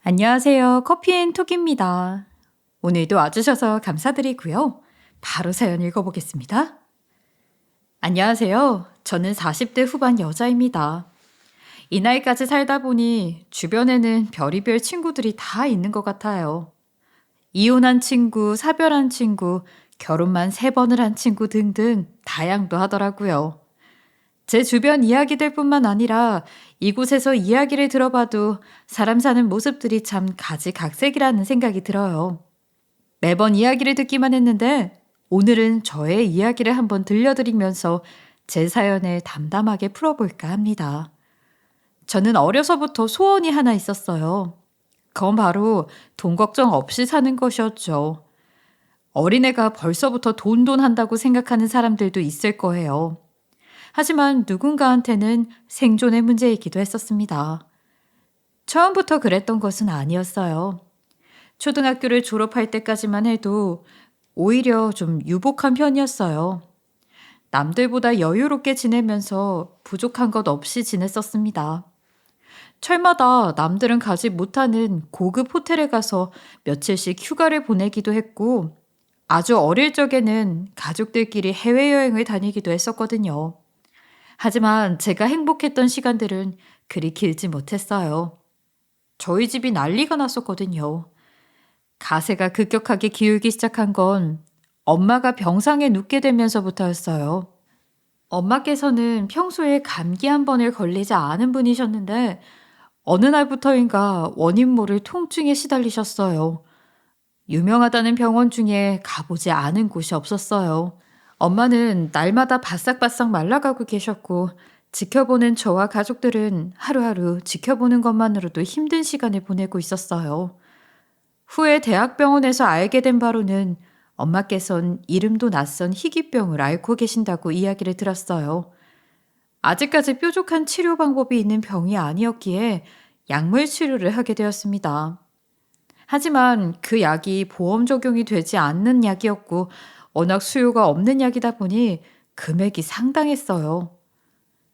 안녕하세요. 커피앤톡입니다. 오늘도 와주셔서 감사드리고요. 바로 사연 읽어보겠습니다. 안녕하세요. 저는 40대 후반 여자입니다. 이 나이까지 살다 보니 주변에는 별의별 친구들이 다 있는 것 같아요. 이혼한 친구, 사별한 친구, 결혼만 3번을 한 친구 등등 다양도 하더라고요. 제 주변 이야기들 뿐만 아니라 이곳에서 이야기를 들어봐도 사람 사는 모습들이 참 가지각색이라는 생각이 들어요. 매번 이야기를 듣기만 했는데 오늘은 저의 이야기를 한번 들려드리면서 제 사연을 담담하게 풀어볼까 합니다. 저는 어려서부터 소원이 하나 있었어요. 그건 바로 돈 걱정 없이 사는 것이었죠. 어린애가 벌써부터 돈 한다고 생각하는 사람들도 있을 거예요. 하지만 누군가한테는 생존의 문제이기도 했었습니다. 처음부터 그랬던 것은 아니었어요. 초등학교를 졸업할 때까지만 해도 오히려 좀 유복한 편이었어요. 남들보다 여유롭게 지내면서 부족한 것 없이 지냈었습니다. 철마다 남들은 가지 못하는 고급 호텔에 가서 며칠씩 휴가를 보내기도 했고, 아주 어릴 적에는 가족들끼리 해외여행을 다니기도 했었거든요. 하지만 제가 행복했던 시간들은 그리 길지 못했어요. 저희 집이 난리가 났었거든요. 가세가 급격하게 기울기 시작한 건 엄마가 병상에 눕게 되면서부터였어요. 엄마께서는 평소에 감기 한 번을 걸리지 않은 분이셨는데 어느 날부터인가 원인 모를 통증에 시달리셨어요. 유명하다는 병원 중에 가보지 않은 곳이 없었어요. 엄마는 날마다 바싹바싹 말라가고 계셨고 지켜보는 저와 가족들은 하루하루 지켜보는 것만으로도 힘든 시간을 보내고 있었어요. 후에 대학병원에서 알게 된 바로는 엄마께선 이름도 낯선 희귀병을 앓고 계신다고 이야기를 들었어요. 아직까지 뾰족한 치료 방법이 있는 병이 아니었기에 약물 치료를 하게 되었습니다. 하지만 그 약이 보험 적용이 되지 않는 약이었고 워낙 수요가 없는 약이다 보니 금액이 상당했어요.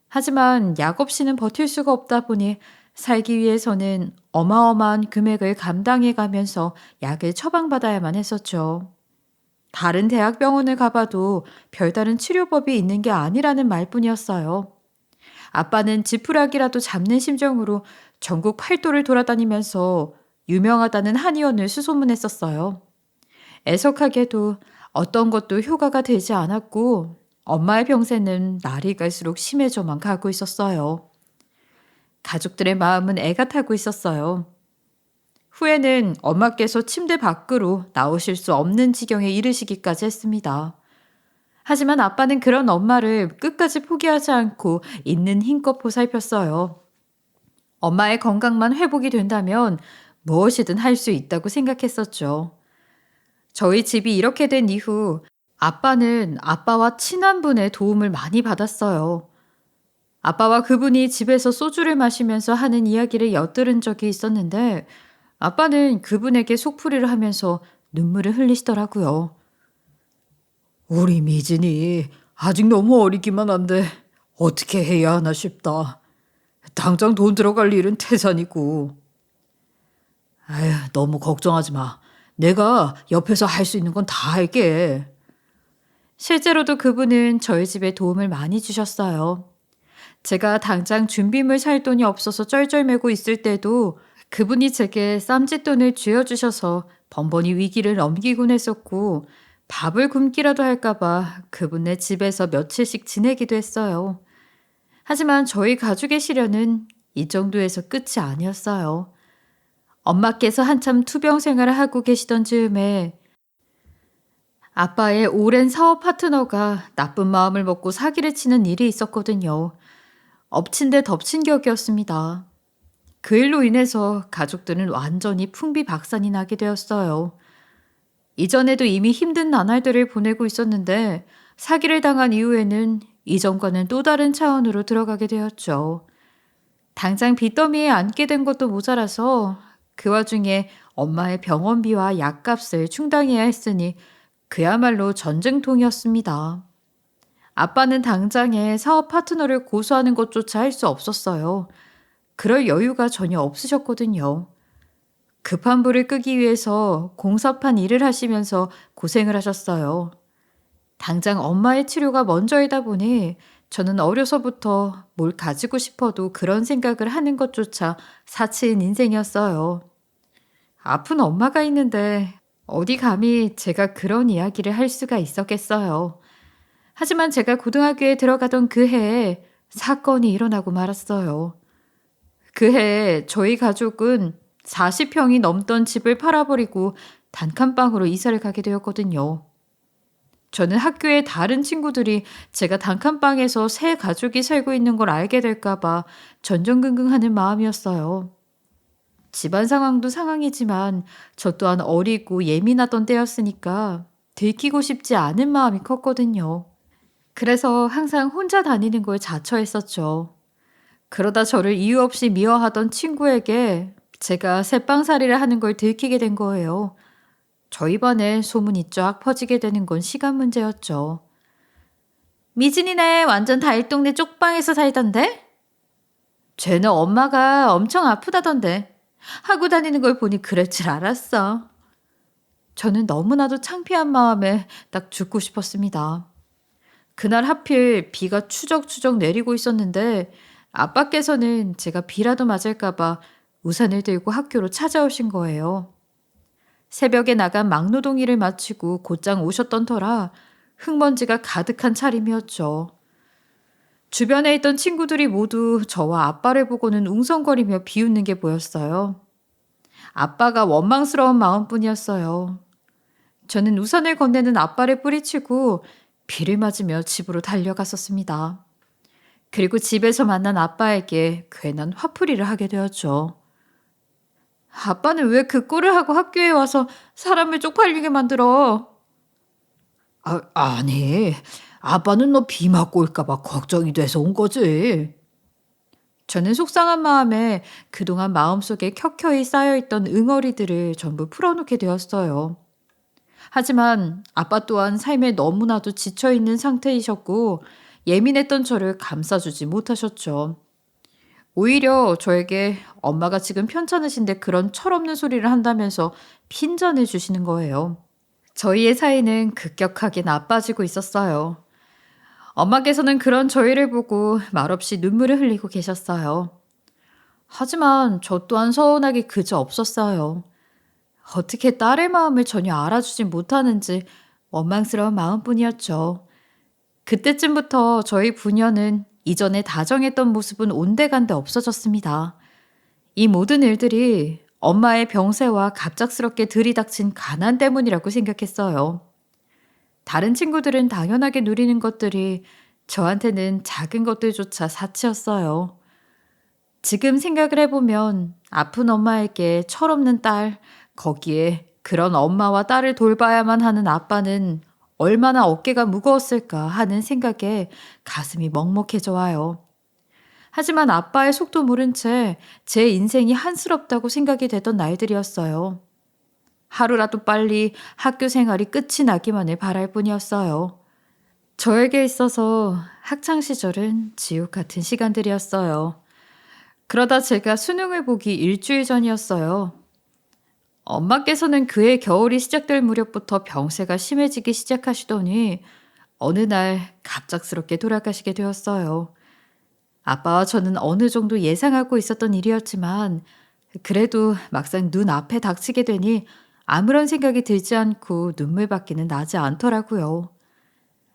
하지만 약 없이는 버틸 수가 없다 보니 살기 위해서는 어마어마한 금액을 감당해 가면서 약을 처방받아야만 했었죠. 다른 대학병원을 가봐도 별다른 치료법이 있는 게 아니라는 말뿐이었어요. 아빠는 지푸라기라도 잡는 심정으로 전국 팔도를 돌아다니면서 유명하다는 한의원을 수소문했었어요. 애석하게도 어떤 것도 효과가 되지 않았고 엄마의 병세는 날이 갈수록 심해져만 가고 있었어요. 가족들의 마음은 애가 타고 있었어요. 후에는 엄마께서 침대 밖으로 나오실 수 없는 지경에 이르시기까지 했습니다. 하지만 아빠는 그런 엄마를 끝까지 포기하지 않고 있는 힘껏 보살폈어요. 엄마의 건강만 회복이 된다면 무엇이든 할 수 있다고 생각했었죠. 저희 집이 이렇게 된 이후 아빠는 아빠와 친한 분의 도움을 많이 받았어요. 아빠와 그분이 집에서 소주를 마시면서 하는 이야기를 엿들은 적이 있었는데 아빠는 그분에게 속풀이를 하면서 눈물을 흘리시더라고요. 우리 미진이 아직 너무 어리기만 한데 어떻게 해야 하나 싶다. 당장 돈 들어갈 일은 태산이고. 아휴, 너무 걱정하지 마. 내가 옆에서 할 수 있는 건 다 할게. 실제로도 그분은 저희 집에 도움을 많이 주셨어요. 제가 당장 준비물 살 돈이 없어서 쩔쩔매고 있을 때도 그분이 제게 쌈짓돈을 쥐어주셔서 번번이 위기를 넘기곤 했었고 밥을 굶기라도 할까봐 그분네 집에서 며칠씩 지내기도 했어요. 하지만 저희 가족의 시련은 이 정도에서 끝이 아니었어요. 엄마께서 한참 투병 생활을 하고 계시던 즈음에 아빠의 오랜 사업 파트너가 나쁜 마음을 먹고 사기를 치는 일이 있었거든요. 엎친 데 덮친 격이었습니다. 그 일로 인해서 가족들은 완전히 풍비박산이 나게 되었어요. 이전에도 이미 힘든 나날들을 보내고 있었는데 사기를 당한 이후에는 이전과는 또 다른 차원으로 들어가게 되었죠. 당장 빚더미에 앉게 된 것도 모자라서 그 와중에 엄마의 병원비와 약값을 충당해야 했으니 그야말로 전쟁통이었습니다. 아빠는 당장에 사업 파트너를 고소하는 것조차 할 수 없었어요. 그럴 여유가 전혀 없으셨거든요. 급한 불을 끄기 위해서 공사판 일을 하시면서 고생을 하셨어요. 당장 엄마의 치료가 먼저이다 보니 저는 어려서부터 뭘 가지고 싶어도 그런 생각을 하는 것조차 사치인 인생이었어요. 아픈 엄마가 있는데 어디 감히 제가 그런 이야기를 할 수가 있었겠어요. 하지만 제가 고등학교에 들어가던 그 해에 사건이 일어나고 말았어요. 그 해에 저희 가족은 40평이 넘던 집을 팔아버리고 단칸방으로 이사를 가게 되었거든요. 저는 학교의 다른 친구들이 제가 단칸방에서 새 가족이 살고 있는 걸 알게 될까봐 전전긍긍하는 마음이었어요. 집안 상황도 상황이지만 저 또한 어리고 예민하던 때였으니까 들키고 싶지 않은 마음이 컸거든요. 그래서 항상 혼자 다니는 걸 자처했었죠. 그러다 저를 이유 없이 미워하던 친구에게 제가 새빵살이를 하는 걸 들키게 된 거예요. 저희 반에 소문이 쫙 퍼지게 되는 건 시간 문제였죠. 미진이네 완전 달동네 쪽방에서 살던데? 쟤는 엄마가 엄청 아프다던데. 하고 다니는 걸 보니 그럴 줄 알았어. 저는 너무나도 창피한 마음에 딱 죽고 싶었습니다. 그날 하필 비가 추적추적 내리고 있었는데 아빠께서는 제가 비라도 맞을까봐 우산을 들고 학교로 찾아오신 거예요. 새벽에 나간 막노동 일을 마치고 곧장 오셨던 터라 흙먼지가 가득한 차림이었죠. 주변에 있던 친구들이 모두 저와 아빠를 보고는 웅성거리며 비웃는 게 보였어요. 아빠가 원망스러운 마음뿐이었어요. 저는 우산을 건네는 아빠를 뿌리치고 비를 맞으며 집으로 달려갔었습니다. 그리고 집에서 만난 아빠에게 괜한 화풀이를 하게 되었죠. 아빠는 왜 그 꼴을 하고 학교에 와서 사람을 쪽팔리게 만들어? 아니, 아빠는 너 비 맞고 올까봐 걱정이 돼서 온 거지. 저는 속상한 마음에 그동안 마음속에 켜켜이 쌓여있던 응어리들을 전부 풀어놓게 되었어요. 하지만 아빠 또한 삶에 너무나도 지쳐있는 상태이셨고 예민했던 저를 감싸주지 못하셨죠. 오히려 저에게 엄마가 지금 편찮으신데 그런 철없는 소리를 한다면서 핀잔을 주시는 거예요. 저희의 사이는 급격하게 나빠지고 있었어요. 엄마께서는 그런 저희를 보고 말없이 눈물을 흘리고 계셨어요. 하지만 저 또한 서운하기 그저 없었어요. 어떻게 딸의 마음을 전혀 알아주지 못하는지 원망스러운 마음뿐이었죠. 그때쯤부터 저희 부녀는 이전에 다정했던 모습은 온데간데 없어졌습니다. 이 모든 일들이 엄마의 병세와 갑작스럽게 들이닥친 가난 때문이라고 생각했어요. 다른 친구들은 당연하게 누리는 것들이 저한테는 작은 것들조차 사치였어요. 지금 생각을 해보면 아픈 엄마에게 철없는 딸, 거기에 그런 엄마와 딸을 돌봐야만 하는 아빠는 얼마나 어깨가 무거웠을까 하는 생각에 가슴이 먹먹해져 와요. 하지만 아빠의 속도 모른 채 제 인생이 한스럽다고 생각이 되던 날들이었어요. 하루라도 빨리 학교 생활이 끝이 나기만을 바랄 뿐이었어요. 저에게 있어서 학창시절은 지옥 같은 시간들이었어요. 그러다 제가 수능을 보기 일주일 전이었어요. 엄마께서는 그해 겨울이 시작될 무렵부터 병세가 심해지기 시작하시더니 어느 날 갑작스럽게 돌아가시게 되었어요. 아빠와 저는 어느 정도 예상하고 있었던 일이었지만 그래도 막상 눈앞에 닥치게 되니 아무런 생각이 들지 않고 눈물밖에는 나지 않더라고요.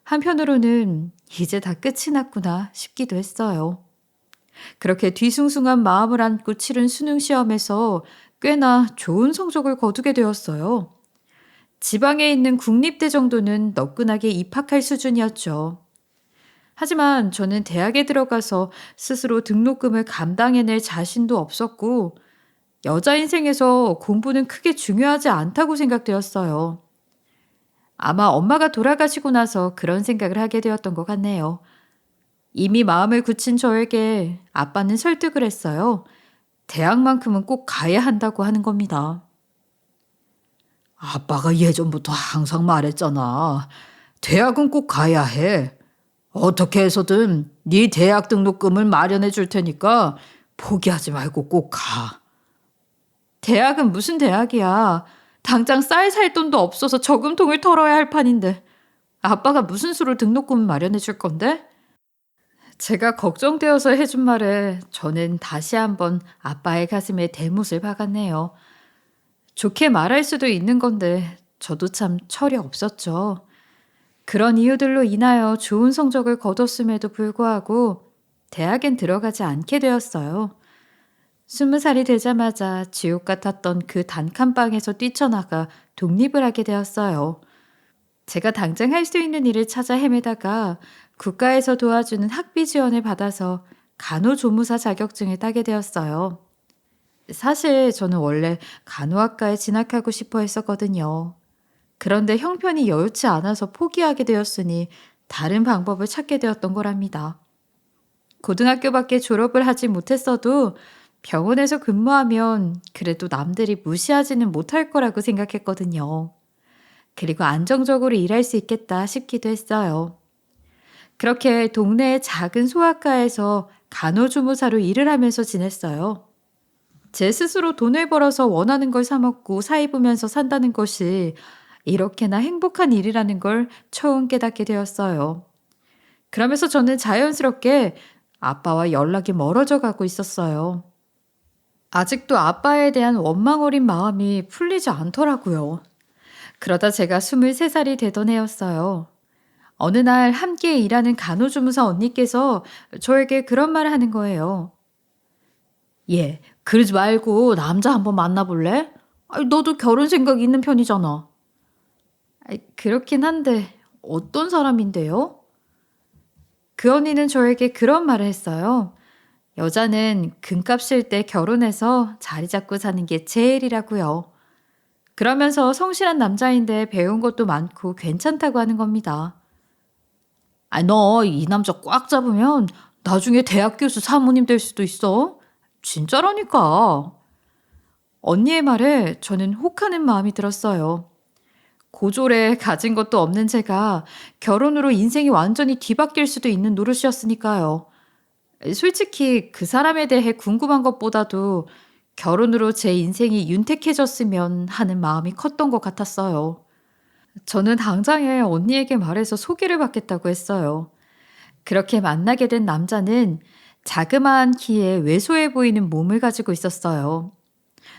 한편으로는 이제 다 끝이 났구나 싶기도 했어요. 그렇게 뒤숭숭한 마음을 안고 치른 수능 시험에서 꽤나 좋은 성적을 거두게 되었어요. 지방에 있는 국립대 정도는 너끈하게 입학할 수준이었죠. 하지만 저는 대학에 들어가서 스스로 등록금을 감당해낼 자신도 없었고 여자 인생에서 공부는 크게 중요하지 않다고 생각되었어요. 아마 엄마가 돌아가시고 나서 그런 생각을 하게 되었던 것 같네요. 이미 마음을 굳힌 저에게 아빠는 설득을 했어요. 대학만큼은 꼭 가야 한다고 하는 겁니다. 아빠가 예전부터 항상 말했잖아. 대학은 꼭 가야 해. 어떻게 해서든 네 대학 등록금을 마련해 줄 테니까 포기하지 말고 꼭 가. 대학은 무슨 대학이야. 당장 쌀 살 돈도 없어서 저금통을 털어야 할 판인데. 아빠가 무슨 수로 등록금 마련해 줄 건데? 제가 걱정되어서 해준 말에 저는 다시 한번 아빠의 가슴에 대못을 박았네요. 좋게 말할 수도 있는 건데 저도 참 철이 없었죠. 그런 이유들로 인하여 좋은 성적을 거뒀음에도 불구하고 대학엔 들어가지 않게 되었어요. 20살이 되자마자 지옥 같았던 그 단칸방에서 뛰쳐나가 독립을 하게 되었어요. 제가 당장 할 수 있는 일을 찾아 헤매다가 국가에서 도와주는 학비 지원을 받아서 간호조무사 자격증을 따게 되었어요. 사실 저는 원래 간호학과에 진학하고 싶어 했었거든요. 그런데 형편이 여유치 않아서 포기하게 되었으니 다른 방법을 찾게 되었던 거랍니다. 고등학교밖에 졸업을 하지 못했어도 병원에서 근무하면 그래도 남들이 무시하지는 못할 거라고 생각했거든요. 그리고 안정적으로 일할 수 있겠다 싶기도 했어요. 그렇게 동네의 작은 소아과에서 간호조무사로 일을 하면서 지냈어요. 제 스스로 돈을 벌어서 원하는 걸 사 먹고 사 입으면서 산다는 것이 이렇게나 행복한 일이라는 걸 처음 깨닫게 되었어요. 그러면서 저는 자연스럽게 아빠와 연락이 멀어져 가고 있었어요. 아직도 아빠에 대한 원망 어린 마음이 풀리지 않더라고요. 그러다 제가 23살이 되던 해였어요. 어느 날 함께 일하는 간호조무사 언니께서 저에게 그런 말을 하는 거예요. 얘, 그러지 말고 남자 한번 만나볼래? 아니, 너도 결혼 생각 있는 편이잖아. 아이, 그렇긴 한데 어떤 사람인데요? 그 언니는 저에게 그런 말을 했어요. 여자는 금값 쉴 때 결혼해서 자리 잡고 사는 게 제일이라고요. 그러면서 성실한 남자인데 배운 것도 많고 괜찮다고 하는 겁니다. 아, 너 이 남자 꽉 잡으면 나중에 대학 교수 사모님 될 수도 있어. 진짜라니까. 언니의 말에 저는 혹하는 마음이 들었어요. 고졸에 가진 것도 없는 제가 결혼으로 인생이 완전히 뒤바뀔 수도 있는 노릇이었으니까요. 솔직히 그 사람에 대해 궁금한 것보다도 결혼으로 제 인생이 윤택해졌으면 하는 마음이 컸던 것 같았어요. 저는 당장에 언니에게 말해서 소개를 받겠다고 했어요. 그렇게 만나게 된 남자는 자그마한 키에 왜소해 보이는 몸을 가지고 있었어요.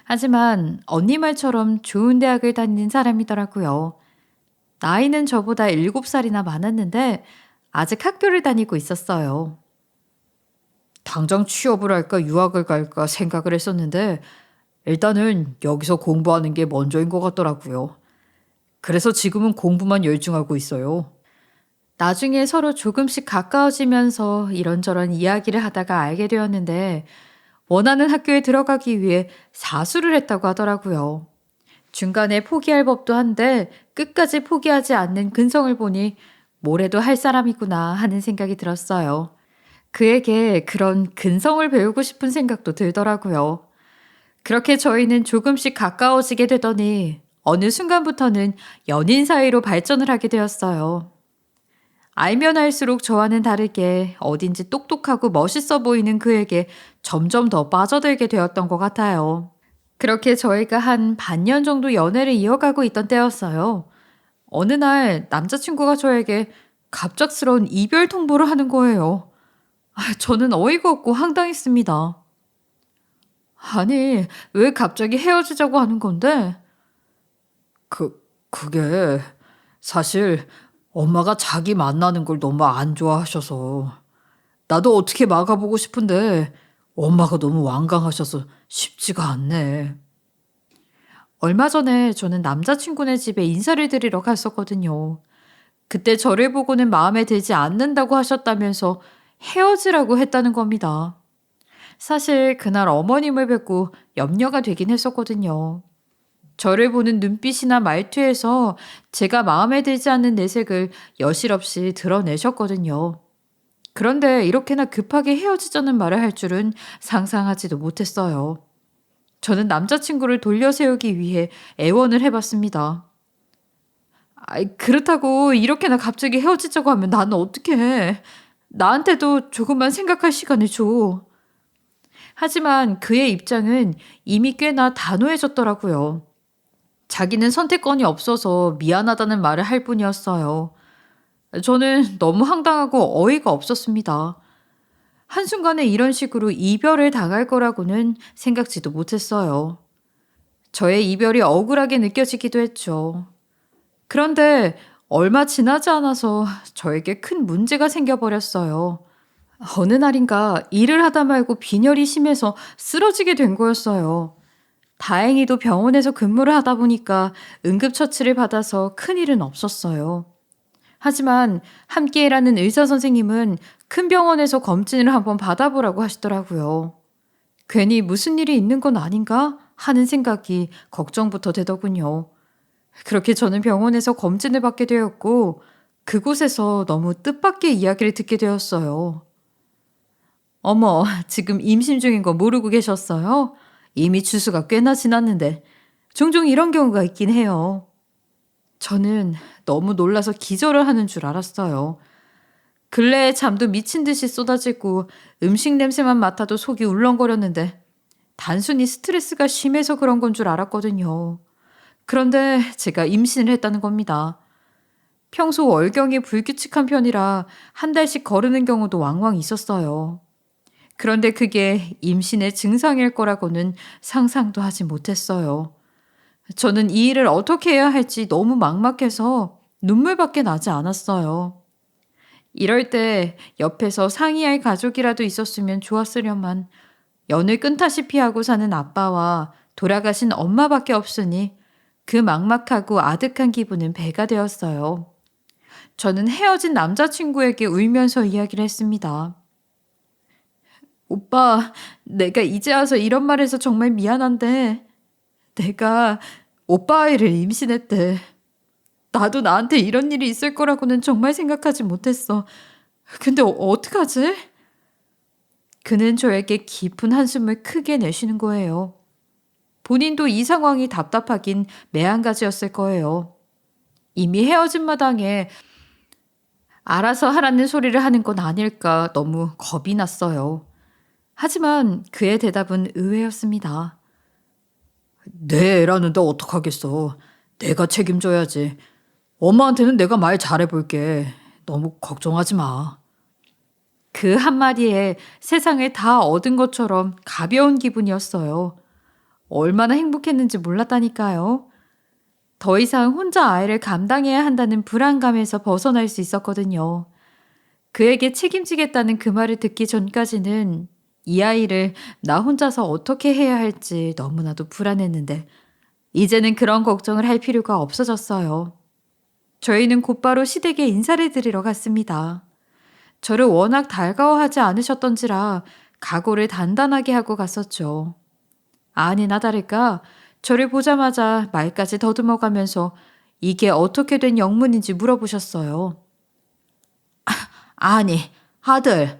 하지만 언니 말처럼 좋은 대학을 다니는 사람이더라고요. 나이는 저보다 7살이나 많았는데 아직 학교를 다니고 있었어요. 당장 취업을 할까 유학을 갈까 생각을 했었는데 일단은 여기서 공부하는 게 먼저인 것 같더라고요. 그래서 지금은 공부만 열중하고 있어요. 나중에 서로 조금씩 가까워지면서 이런저런 이야기를 하다가 알게 되었는데 원하는 학교에 들어가기 위해 사수를 했다고 하더라고요. 중간에 포기할 법도 한데 끝까지 포기하지 않는 근성을 보니 뭐래도 할 사람이구나 하는 생각이 들었어요. 그에게 그런 근성을 배우고 싶은 생각도 들더라고요. 그렇게 저희는 조금씩 가까워지게 되더니 어느 순간부터는 연인 사이로 발전을 하게 되었어요. 알면 알수록 저와는 다르게 어딘지 똑똑하고 멋있어 보이는 그에게 점점 더 빠져들게 되었던 것 같아요. 그렇게 저희가 한 반년 정도 연애를 이어가고 있던 때였어요. 어느 날 남자친구가 저에게 갑작스러운 이별 통보를 하는 거예요. 저는 어이가 없고 황당했습니다. 아니, 왜 갑자기 헤어지자고 하는 건데? 그게 사실 엄마가 자기 만나는 걸 너무 안 좋아하셔서 나도 어떻게 막아보고 싶은데 엄마가 너무 완강하셔서 쉽지가 않네. 얼마 전에 저는 남자친구네 집에 인사를 드리러 갔었거든요. 그때 저를 보고는 마음에 들지 않는다고 하셨다면서 헤어지라고 했다는 겁니다. 사실 그날 어머님을 뵙고 염려가 되긴 했었거든요. 저를 보는 눈빛이나 말투에서 제가 마음에 들지 않는 내색을 여실없이 드러내셨거든요. 그런데 이렇게나 급하게 헤어지자는 말을 할 줄은 상상하지도 못했어요. 저는 남자친구를 돌려 세우기 위해 애원을 해봤습니다. 그렇다고 이렇게나 갑자기 헤어지자고 하면 나는 어떡해. 나한테도 조금만 생각할 시간을 줘. 하지만 그의 입장은 이미 꽤나 단호해졌더라고요. 자기는 선택권이 없어서 미안하다는 말을 할 뿐이었어요. 저는 너무 황당하고 어이가 없었습니다. 한순간에 이런 식으로 이별을 당할 거라고는 생각지도 못했어요. 저의 이별이 억울하게 느껴지기도 했죠. 그런데 얼마 지나지 않아서 저에게 큰 문제가 생겨버렸어요. 어느 날인가 일을 하다 말고 빈혈이 심해서 쓰러지게 된 거였어요. 다행히도 병원에서 근무를 하다 보니까 응급처치를 받아서 큰일은 없었어요. 하지만 함께 일하는 의사 선생님은 큰 병원에서 검진을 한번 받아보라고 하시더라고요. 괜히 무슨 일이 있는 건 아닌가 하는 생각이 걱정부터 되더군요. 그렇게 저는 병원에서 검진을 받게 되었고 그곳에서 너무 뜻밖의 이야기를 듣게 되었어요. 어머, 지금 임신 중인 거 모르고 계셨어요? 이미 주수가 꽤나 지났는데 종종 이런 경우가 있긴 해요. 저는 너무 놀라서 기절을 하는 줄 알았어요. 근래에 잠도 미친 듯이 쏟아지고 음식 냄새만 맡아도 속이 울렁거렸는데 단순히 스트레스가 심해서 그런 건 줄 알았거든요. 그런데 제가 임신을 했다는 겁니다. 평소 월경이 불규칙한 편이라 한 달씩 거르는 경우도 왕왕 있었어요. 그런데 그게 임신의 증상일 거라고는 상상도 하지 못했어요. 저는 이 일을 어떻게 해야 할지 너무 막막해서 눈물밖에 나지 않았어요. 이럴 때 옆에서 상의할 가족이라도 있었으면 좋았으련만 연을 끈타시피 하고 사는 아빠와 돌아가신 엄마밖에 없으니 그 막막하고 아득한 기분은 배가 되었어요. 저는 헤어진 남자친구에게 울면서 이야기를 했습니다. 오빠, 내가 이제 와서 이런 말해서 정말 미안한데 내가 오빠 아이를 임신했대. 나도 나한테 이런 일이 있을 거라고는 정말 생각하지 못했어. 근데 어떡하지? 그는 저에게 깊은 한숨을 크게 내쉬는 거예요. 본인도 이 상황이 답답하긴 매한가지였을 거예요. 이미 헤어진 마당에 알아서 하라는 소리를 하는 건 아닐까 너무 겁이 났어요. 하지만 그의 대답은 의외였습니다. 내 애라는데 어떡하겠어. 내가 책임져야지. 엄마한테는 내가 말 잘해볼게. 너무 걱정하지 마. 그 한마디에 세상을 다 얻은 것처럼 가벼운 기분이었어요. 얼마나 행복했는지 몰랐다니까요. 더 이상 혼자 아이를 감당해야 한다는 불안감에서 벗어날 수 있었거든요. 그에게 책임지겠다는 그 말을 듣기 전까지는 이 아이를 나 혼자서 어떻게 해야 할지 너무나도 불안했는데 이제는 그런 걱정을 할 필요가 없어졌어요. 저희는 곧바로 시댁에 인사를 드리러 갔습니다. 저를 워낙 달가워하지 않으셨던지라 각오를 단단하게 하고 갔었죠. 아니나 다를까 저를 보자마자 말까지 더듬어가면서 이게 어떻게 된 영문인지 물어보셨어요. 아니, 아들,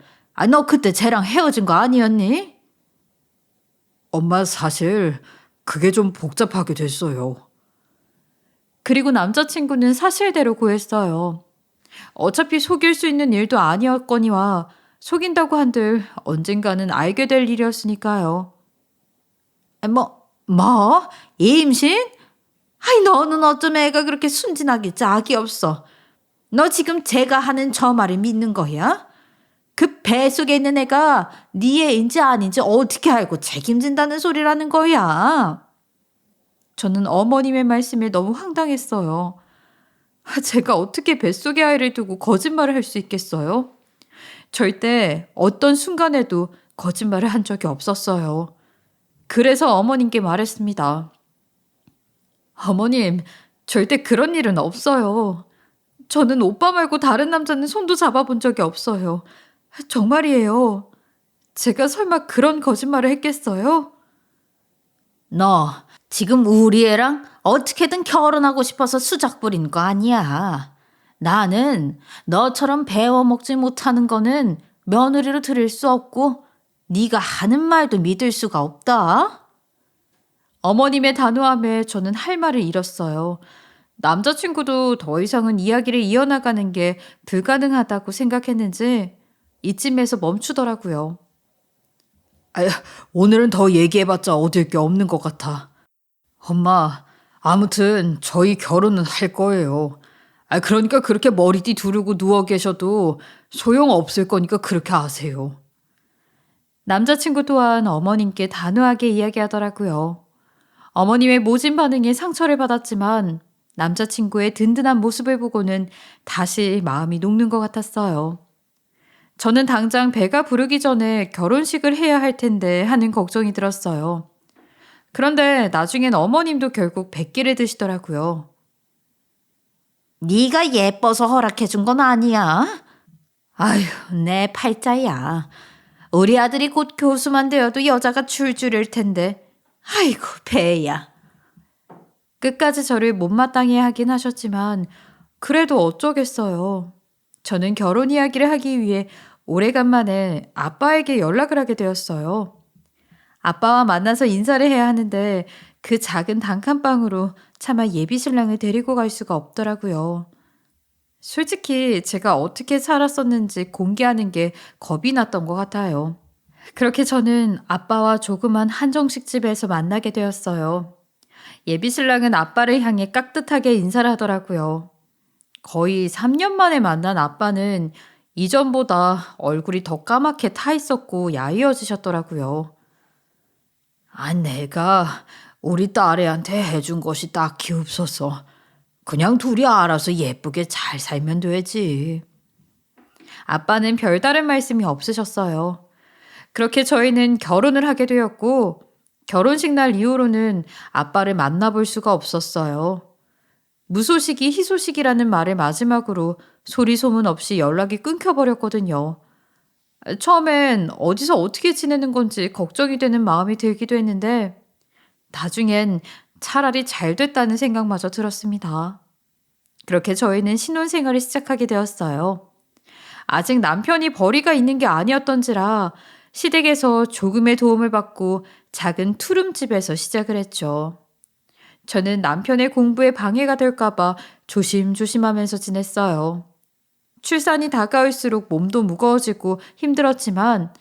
너 그때 쟤랑 헤어진 거 아니었니? 엄마 사실 그게 좀 복잡하게 됐어요. 그리고 남자친구는 사실대로 고했어요. 어차피 속일 수 있는 일도 아니었거니와 속인다고 한들 언젠가는 알게 될 일이었으니까요. 뭐? 임신? 아이, 너는 어쩜 애가 그렇게 순진하게 짝이 없어. 너 지금 제가 하는 저 말을 믿는 거야? 그 배 속에 있는 애가 네 애인지 아닌지 어떻게 알고 책임진다는 소리라는 거야? 저는 어머님의 말씀에 너무 황당했어요. 제가 어떻게 뱃속의 아이를 두고 거짓말을 할 수 있겠어요? 절대 어떤 순간에도 거짓말을 한 적이 없었어요. 그래서 어머님께 말했습니다. 어머님, 절대 그런 일은 없어요. 저는 오빠 말고 다른 남자는 손도 잡아본 적이 없어요. 정말이에요. 제가 설마 그런 거짓말을 했겠어요? 너 지금 우리 애랑 어떻게든 결혼하고 싶어서 수작 부린 거 아니야. 나는 너처럼 배워먹지 못하는 거는 며느리로 들일 수 없고 네가 하는 말도 믿을 수가 없다. 어머님의 단호함에 저는 할 말을 잃었어요. 남자친구도 더 이상은 이야기를 이어나가는 게 불가능하다고 생각했는지 이쯤에서 멈추더라고요. 아, 오늘은 더 얘기해봤자 얻을 게 없는 것 같아. 엄마, 아무튼 저희 결혼은 할 거예요. 그러니까 그렇게 머리띠 두르고 누워 계셔도 소용없을 거니까 그렇게 아세요. 남자친구 또한 어머님께 단호하게 이야기하더라고요. 어머님의 모진 반응에 상처를 받았지만 남자친구의 든든한 모습을 보고는 다시 마음이 녹는 것 같았어요. 저는 당장 배가 부르기 전에 결혼식을 해야 할 텐데 하는 걱정이 들었어요. 그런데 나중엔 어머님도 결국 백기를 드시더라고요. 네가 예뻐서 허락해 준 건 아니야. 아휴, 내 팔자야. 우리 아들이 곧 교수만 되어도 여자가 줄줄일 텐데. 아이고, 배야. 끝까지 저를 못마땅해 하긴 하셨지만 그래도 어쩌겠어요. 저는 결혼 이야기를 하기 위해 오래간만에 아빠에게 연락을 하게 되었어요. 아빠와 만나서 인사를 해야 하는데 그 작은 단칸방으로 차마 예비 신랑을 데리고 갈 수가 없더라고요. 솔직히 제가 어떻게 살았었는지 공개하는 게 겁이 났던 것 같아요. 그렇게 저는 아빠와 조그만 한정식 집에서 만나게 되었어요. 예비 신랑은 아빠를 향해 깍듯하게 인사를 하더라고요. 거의 3년 만에 만난 아빠는 이전보다 얼굴이 더 까맣게 타 있었고 야위어지셨더라고요. 내가 우리 딸애한테 해준 것이 딱히 없어서 그냥 둘이 알아서 예쁘게 잘 살면 되지. 아빠는 별다른 말씀이 없으셨어요. 그렇게 저희는 결혼을 하게 되었고 결혼식 날 이후로는 아빠를 만나볼 수가 없었어요. 무소식이 희소식이라는 말을 마지막으로 소리 소문 없이 연락이 끊겨버렸거든요. 처음엔 어디서 어떻게 지내는 건지 걱정이 되는 마음이 들기도 했는데 나중엔 차라리 잘 됐다는 생각마저 들었습니다. 그렇게 저희는 신혼생활을 시작하게 되었어요. 아직 남편이 벌이가 있는 게 아니었던지라 시댁에서 조금의 도움을 받고 작은 투룸집에서 시작을 했죠. 저는 남편의 공부에 방해가 될까봐 조심조심하면서 지냈어요. 출산이 다가올수록 몸도 무거워지고 힘들었지만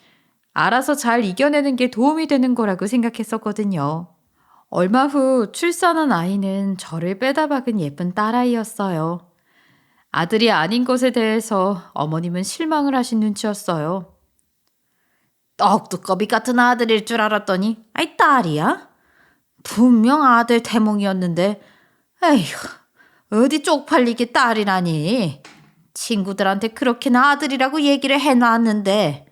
알아서 잘 이겨내는 게 도움이 되는 거라고 생각했었거든요. 얼마 후 출산한 아이는 저를 빼다 박은 예쁜 딸아이였어요. 아들이 아닌 것에 대해서 어머님은 실망을 하신 눈치였어요. 떡두꺼비 같은 아들일 줄 알았더니 딸이야? 분명 아들 태몽이었는데 에휴, 어디 쪽팔리게 딸이라니. 친구들한테 그렇게나 아들이라고 얘기를 해놨는데.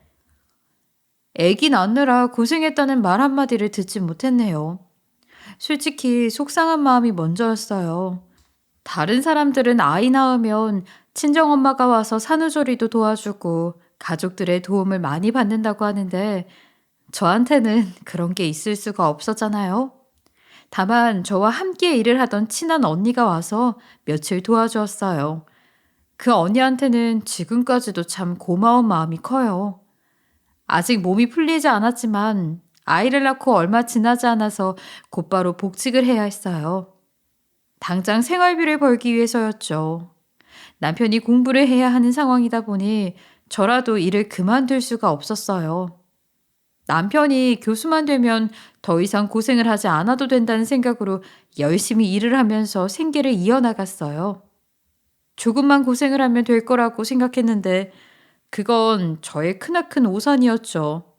애기 낳느라 고생했다는 말 한마디를 듣지 못했네요. 솔직히 속상한 마음이 먼저였어요. 다른 사람들은 아이 낳으면 친정엄마가 와서 산후조리도 도와주고 가족들의 도움을 많이 받는다고 하는데 저한테는 그런 게 있을 수가 없었잖아요. 다만 저와 함께 일을 하던 친한 언니가 와서 며칠 도와주었어요. 그 언니한테는 지금까지도 참 고마운 마음이 커요. 아직 몸이 풀리지 않았지만 아이를 낳고 얼마 지나지 않아서 곧바로 복직을 해야 했어요. 당장 생활비를 벌기 위해서였죠. 남편이 공부를 해야 하는 상황이다 보니 저라도 일을 그만둘 수가 없었어요. 남편이 교수만 되면 더 이상 고생을 하지 않아도 된다는 생각으로 열심히 일을 하면서 생계를 이어나갔어요. 조금만 고생을 하면 될 거라고 생각했는데 그건 저의 크나큰 오산이었죠.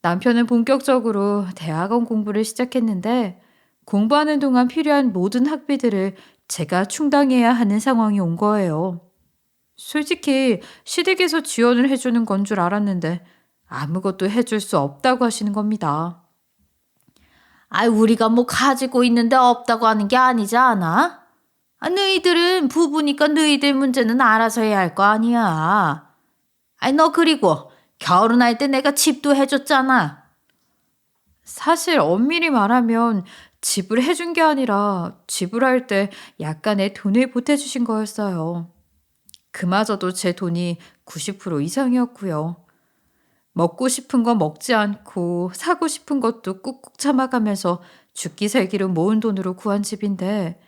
남편은 본격적으로 대학원 공부를 시작했는데 공부하는 동안 필요한 모든 학비들을 제가 충당해야 하는 상황이 온 거예요. 솔직히 시댁에서 지원을 해주는 건 줄 알았는데 아무것도 해줄 수 없다고 하시는 겁니다. 우리가 뭐 가지고 있는데 없다고 하는 게 아니지 않아? 너희들은 부부니까 너희들 문제는 알아서 해야 할 거 아니야. 너 그리고 결혼할 때 내가 집도 해줬잖아. 사실 엄밀히 말하면 집을 해준 게 아니라 지불할 때 약간의 돈을 보태주신 거였어요. 그마저도 제 돈이 90% 이상이었고요. 먹고 싶은 거 먹지 않고 사고 싶은 것도 꾹꾹 참아가면서 죽기 살기로 모은 돈으로 구한 집인데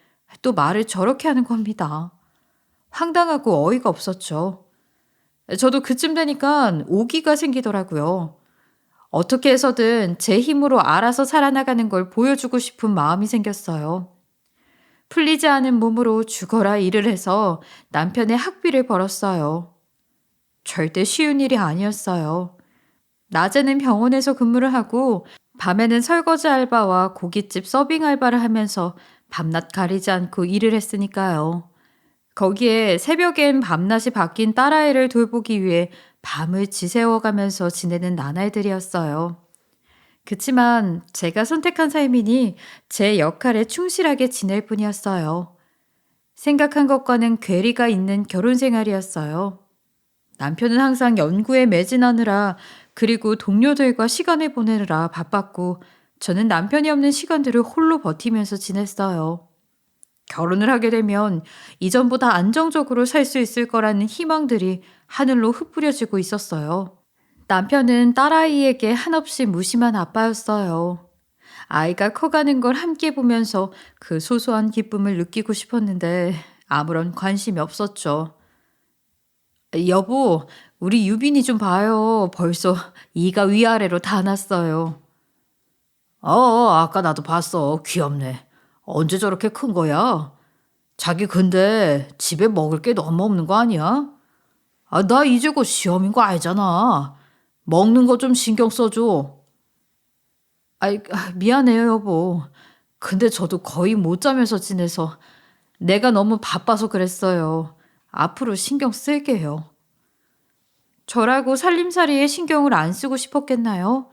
또 말을 저렇게 하는 겁니다. 황당하고 어이가 없었죠. 저도 그쯤 되니까 오기가 생기더라고요. 어떻게 해서든 제 힘으로 알아서 살아나가는 걸 보여주고 싶은 마음이 생겼어요. 풀리지 않은 몸으로 죽어라 일을 해서 남편의 학비를 벌었어요. 절대 쉬운 일이 아니었어요. 낮에는 병원에서 근무를 하고 밤에는 설거지 알바와 고깃집 서빙 알바를 하면서 밤낮 가리지 않고 일을 했으니까요. 거기에 새벽엔 밤낮이 바뀐 딸아이를 돌보기 위해 밤을 지새워가면서 지내는 나날들이었어요. 그치만 제가 선택한 삶이니 제 역할에 충실하게 지낼 뿐이었어요. 생각한 것과는 괴리가 있는 결혼 생활이었어요. 남편은 항상 연구에 매진하느라 그리고 동료들과 시간을 보내느라 바빴고 저는 남편이 없는 시간들을 홀로 버티면서 지냈어요. 결혼을 하게 되면 이전보다 안정적으로 살 수 있을 거라는 희망들이 하늘로 흩뿌려지고 있었어요. 남편은 딸아이에게 한없이 무심한 아빠였어요. 아이가 커가는 걸 함께 보면서 그 소소한 기쁨을 느끼고 싶었는데 아무런 관심이 없었죠. 여보, 우리 유빈이 좀 봐요. 벌써 이가 위아래로 다 났어요. 아까 나도 봤어. 귀엽네. 언제 저렇게 큰 거야? 자기 근데 집에 먹을 게 너무 없는 거 아니야? 나 이제 곧 시험인 거 알잖아. 먹는 거 좀 신경 써줘. 미안해요, 여보. 근데 저도 거의 못 자면서 지내서 내가 너무 바빠서 그랬어요. 앞으로 신경 쓸게요. 저라고 살림살이에 신경을 안 쓰고 싶었겠나요?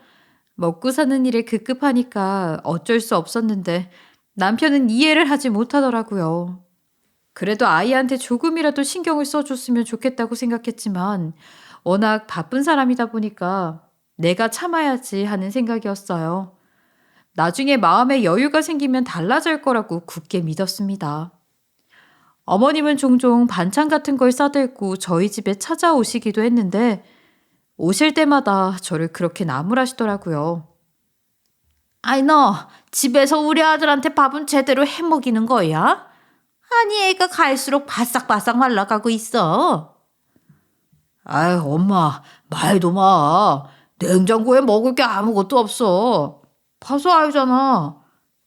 먹고 사는 일에 급급하니까 어쩔 수 없었는데 남편은 이해를 하지 못하더라고요. 그래도 아이한테 조금이라도 신경을 써줬으면 좋겠다고 생각했지만 워낙 바쁜 사람이다 보니까 내가 참아야지 하는 생각이었어요. 나중에 마음에 여유가 생기면 달라질 거라고 굳게 믿었습니다. 어머님은 종종 반찬 같은 걸 싸들고 저희 집에 찾아오시기도 했는데 오실 때마다 저를 그렇게 나무라시더라고요. 아이 너 집에서 우리 아들한테 밥은 제대로 해 먹이는 거야? 아니 애가 갈수록 바싹바싹 말라가고 있어. 엄마 말도 마. 냉장고에 먹을 게 아무것도 없어. 봐서 알잖아.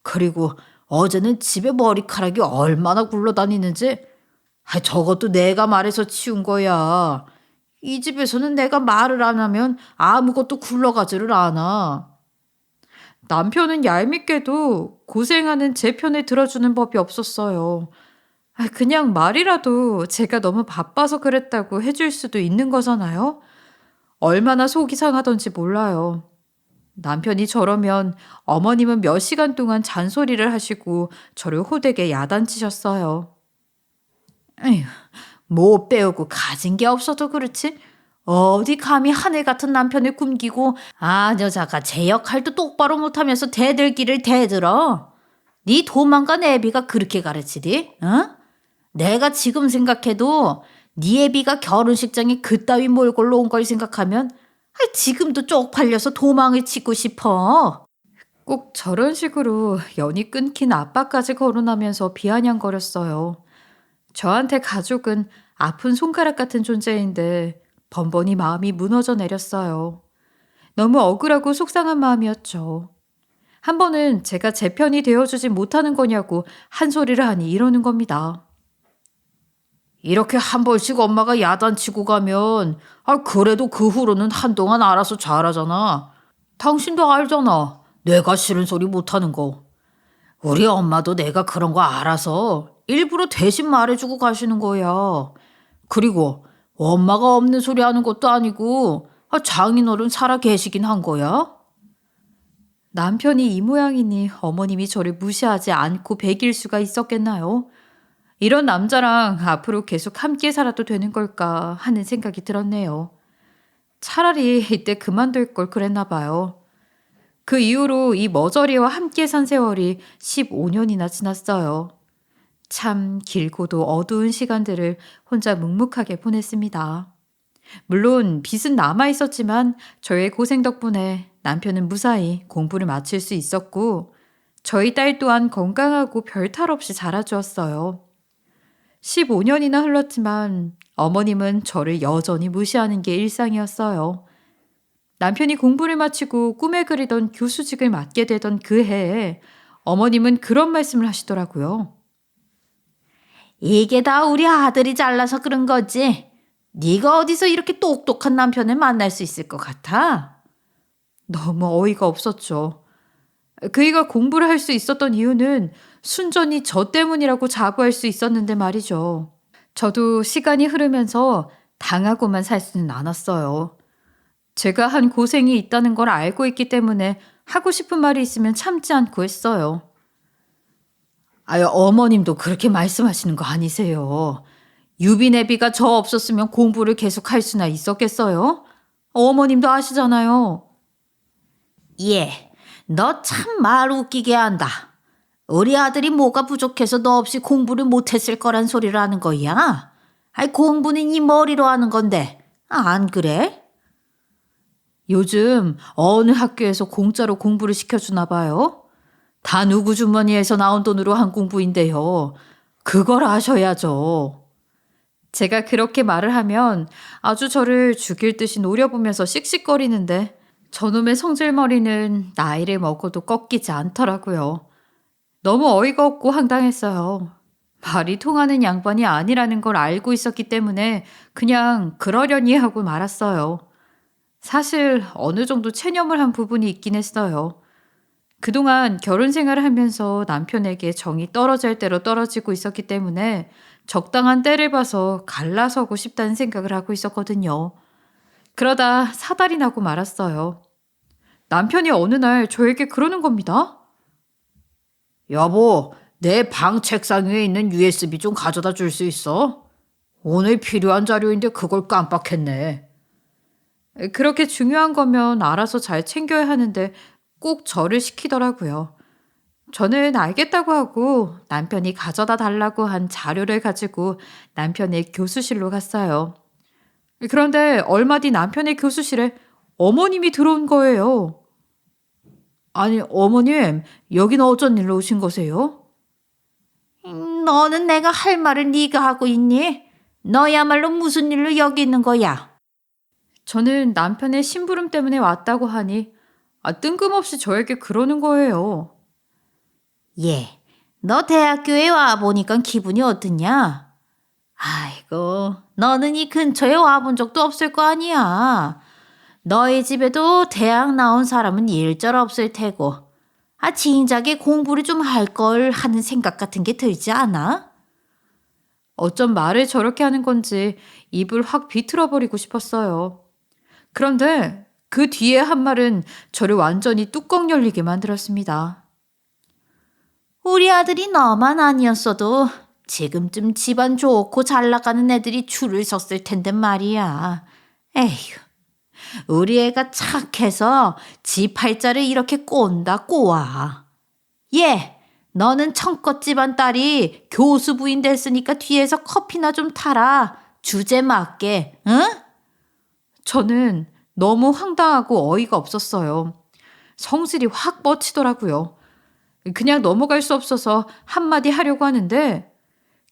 그리고 어제는 집에 머리카락이 얼마나 굴러다니는지 저것도 내가 말해서 치운 거야. 이 집에서는 내가 말을 안 하면 아무것도 굴러가지를 않아. 남편은 얄밉게도 고생하는 제 편을 들어주는 법이 없었어요. 그냥 말이라도 제가 너무 바빠서 그랬다고 해줄 수도 있는 거잖아요. 얼마나 속이 상하던지 몰라요. 남편이 저러면 어머님은 몇 시간 동안 잔소리를 하시고 저를 호되게 야단치셨어요. 에휴, 못 배우고 가진 게 없어도 그렇지. 어디 감히 하늘 같은 남편을 굶기고 여자가 제 역할도 똑바로 못하면서 대들기를 대들어. 네 도망간 애비가 그렇게 가르치디? 어? 내가 지금 생각해도 네 애비가 결혼식장에 그따위 몰골로 온 걸 생각하면 지금도 쪽팔려서 도망을 치고 싶어. 꼭 저런 식으로 연이 끊긴 아빠까지 거론하면서 비아냥거렸어요. 저한테 가족은 아픈 손가락 같은 존재인데 번번이 마음이 무너져 내렸어요. 너무 억울하고 속상한 마음이었죠. 한 번은 제가 제 편이 되어주지 못하는 거냐고 한 소리를 하니 이러는 겁니다. 이렇게 한 번씩 엄마가 야단치고 가면 그래도 그 후로는 한동안 알아서 잘하잖아. 당신도 알잖아. 내가 싫은 소리 못하는 거. 우리 엄마도 내가 그런 거 알아서 일부러 대신 말해주고 가시는 거야. 그리고 엄마가 없는 소리 하는 것도 아니고 장인어른 살아 계시긴 한 거야. 남편이 이 모양이니 어머님이 저를 무시하지 않고 배길 수가 있었겠나요? 이런 남자랑 앞으로 계속 함께 살아도 되는 걸까 하는 생각이 들었네요. 차라리 이때 그만둘 걸 그랬나 봐요. 그 이후로 이 머저리와 함께 산 세월이 15년이나 지났어요. 참 길고도 어두운 시간들을 혼자 묵묵하게 보냈습니다. 물론 빚은 남아있었지만 저의 고생 덕분에 남편은 무사히 공부를 마칠 수 있었고 저희 딸 또한 건강하고 별 탈 없이 자라주었어요. 15년이나 흘렀지만 어머님은 저를 여전히 무시하는 게 일상이었어요. 남편이 공부를 마치고 꿈에 그리던 교수직을 맡게 되던 그 해에 어머님은 그런 말씀을 하시더라고요. 이게 다 우리 아들이 잘나서 그런 거지. 네가 어디서 이렇게 똑똑한 남편을 만날 수 있을 것 같아? 너무 어이가 없었죠. 그이가 공부를 할 수 있었던 이유는 순전히 저 때문이라고 자부할 수 있었는데 말이죠. 저도 시간이 흐르면서 당하고만 살 수는 않았어요. 제가 한 고생이 있다는 걸 알고 있기 때문에 하고 싶은 말이 있으면 참지 않고 했어요. 아유, 어머님도 그렇게 말씀하시는 거 아니세요. 유비네비가 저 없었으면 공부를 계속 할 수나 있었겠어요? 어머님도 아시잖아요. 예, 너 참 말 웃기게 한다. 우리 아들이 뭐가 부족해서 너 없이 공부를 못했을 거란 소리를 하는 거야. 아이, 공부는 이 머리로 하는 건데 안 그래? 요즘 어느 학교에서 공짜로 공부를 시켜주나 봐요. 다 누구 주머니에서 나온 돈으로 한 공부인데요. 그걸 아셔야죠. 제가 그렇게 말을 하면 아주 저를 죽일 듯이 노려보면서 씩씩거리는데 저놈의 성질머리는 나이를 먹어도 꺾이지 않더라고요. 너무 어이가 없고 황당했어요. 말이 통하는 양반이 아니라는 걸 알고 있었기 때문에 그냥 그러려니 하고 말았어요. 사실 어느 정도 체념을 한 부분이 있긴 했어요. 그동안 결혼 생활을 하면서 남편에게 정이 떨어질 대로 떨어지고 있었기 때문에 적당한 때를 봐서 갈라서고 싶다는 생각을 하고 있었거든요. 그러다 사달이 나고 말았어요. 남편이 어느 날 저에게 그러는 겁니다. 여보, 내 방 책상 위에 있는 USB 좀 가져다 줄 수 있어? 오늘 필요한 자료인데 그걸 깜빡했네. 그렇게 중요한 거면 알아서 잘 챙겨야 하는데 꼭 저를 시키더라고요. 저는 알겠다고 하고 남편이 가져다 달라고 한 자료를 가지고 남편의 교수실로 갔어요. 그런데 얼마 뒤 남편의 교수실에 어머님이 들어온 거예요. 아니, 어머님, 여긴 어쩐 일로 오신 거세요? 너는 내가 할 말을 네가 하고 있니? 너야말로 무슨 일로 여기 있는 거야? 저는 남편의 심부름 때문에 왔다고 하니 뜬금없이 저에게 그러는 거예요. 예, 너 대학교에 와보니까 기분이 어떠냐? 아이고, 너는 이 근처에 와본 적도 없을 거 아니야. 너희 집에도 대학 나온 사람은 일절 없을 테고, 진작에 공부를 좀 할 걸 하는 생각 같은 게 들지 않아? 어쩜 말을 저렇게 하는 건지 입을 확 비틀어버리고 싶었어요. 그런데 그 뒤에 한 말은 저를 완전히 뚜껑 열리게 만들었습니다. 우리 아들이 너만 아니었어도 지금쯤 집안 좋고 잘 나가는 애들이 줄을 섰을 텐데 말이야. 에휴, 우리 애가 착해서 지 팔자를 이렇게 꼰다 꼬아. 예, 너는 청껏 집안 딸이 교수 부인 됐으니까 뒤에서 커피나 좀 타라. 주제 맞게, 응? 저는 너무 황당하고 어이가 없었어요. 성질이 확 뻗치더라고요. 그냥 넘어갈 수 없어서 한마디 하려고 하는데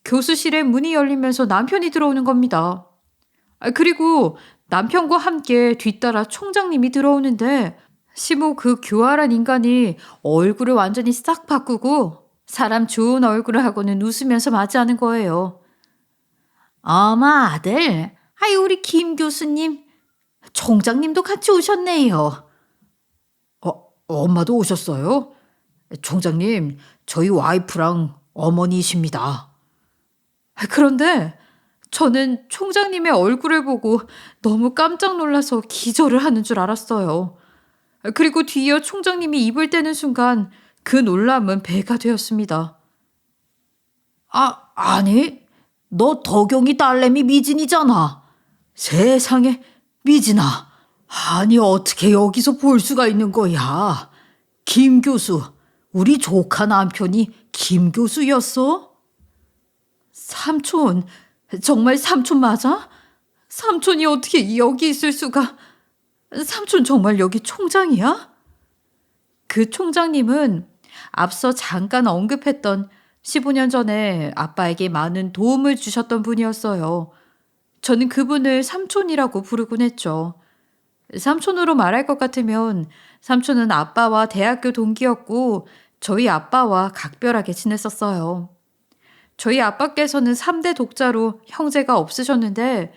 교수실에 문이 열리면서 남편이 들어오는 겁니다. 그리고 남편과 함께 뒤따라 총장님이 들어오는데 시모 그 교활한 인간이 얼굴을 완전히 싹 바꾸고 사람 좋은 얼굴을 하고는 웃으면서 맞이하는 거예요. 어머 아들, 우리 김 교수님, 총장님도 같이 오셨네요. 엄마도 오셨어요? 총장님, 저희 와이프랑 어머니이십니다. 그런데 저는 총장님의 얼굴을 보고 너무 깜짝 놀라서 기절을 하는 줄 알았어요. 그리고 뒤이어 총장님이 입을 떼는 순간 그 놀람은 배가 되었습니다. 아니, 너 덕용이 딸내미 미진이잖아. 세상에, 미진아. 아니, 어떻게 여기서 볼 수가 있는 거야? 김 교수, 우리 조카 남편이 김 교수였어? 삼촌, 정말 삼촌 맞아? 삼촌이 어떻게 여기 있을 수가? 삼촌 정말 여기 총장이야? 그 총장님은 앞서 잠깐 언급했던 15년 전에 아빠에게 많은 도움을 주셨던 분이었어요. 저는 그분을 삼촌이라고 부르곤 했죠. 삼촌으로 말할 것 같으면 삼촌은 아빠와 대학교 동기였고 저희 아빠와 각별하게 지냈었어요. 저희 아빠께서는 3대 독자로 형제가 없으셨는데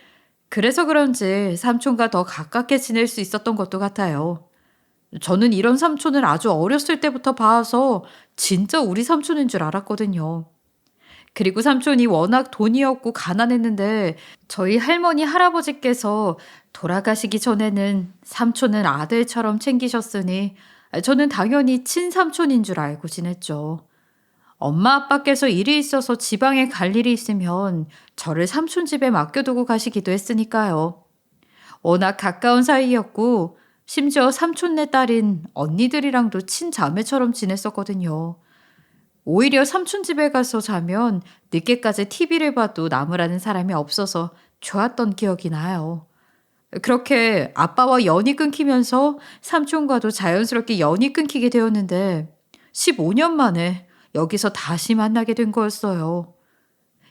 그래서 그런지 삼촌과 더 가깝게 지낼 수 있었던 것도 같아요. 저는 이런 삼촌을 아주 어렸을 때부터 봐서 진짜 우리 삼촌인 줄 알았거든요. 그리고 삼촌이 워낙 돈이 없고 가난했는데 저희 할머니 할아버지께서 돌아가시기 전에는 삼촌을 아들처럼 챙기셨으니 저는 당연히 친삼촌인 줄 알고 지냈죠. 엄마 아빠께서 일이 있어서 지방에 갈 일이 있으면 저를 삼촌 집에 맡겨두고 가시기도 했으니까요. 워낙 가까운 사이였고 심지어 삼촌네 딸인 언니들이랑도 친자매처럼 지냈었거든요. 오히려 삼촌 집에 가서 자면 늦게까지 TV를 봐도 나무라는 사람이 없어서 좋았던 기억이 나요. 그렇게 아빠와 연이 끊기면서 삼촌과도 자연스럽게 연이 끊기게 되었는데 15년 만에 여기서 다시 만나게 된 거였어요.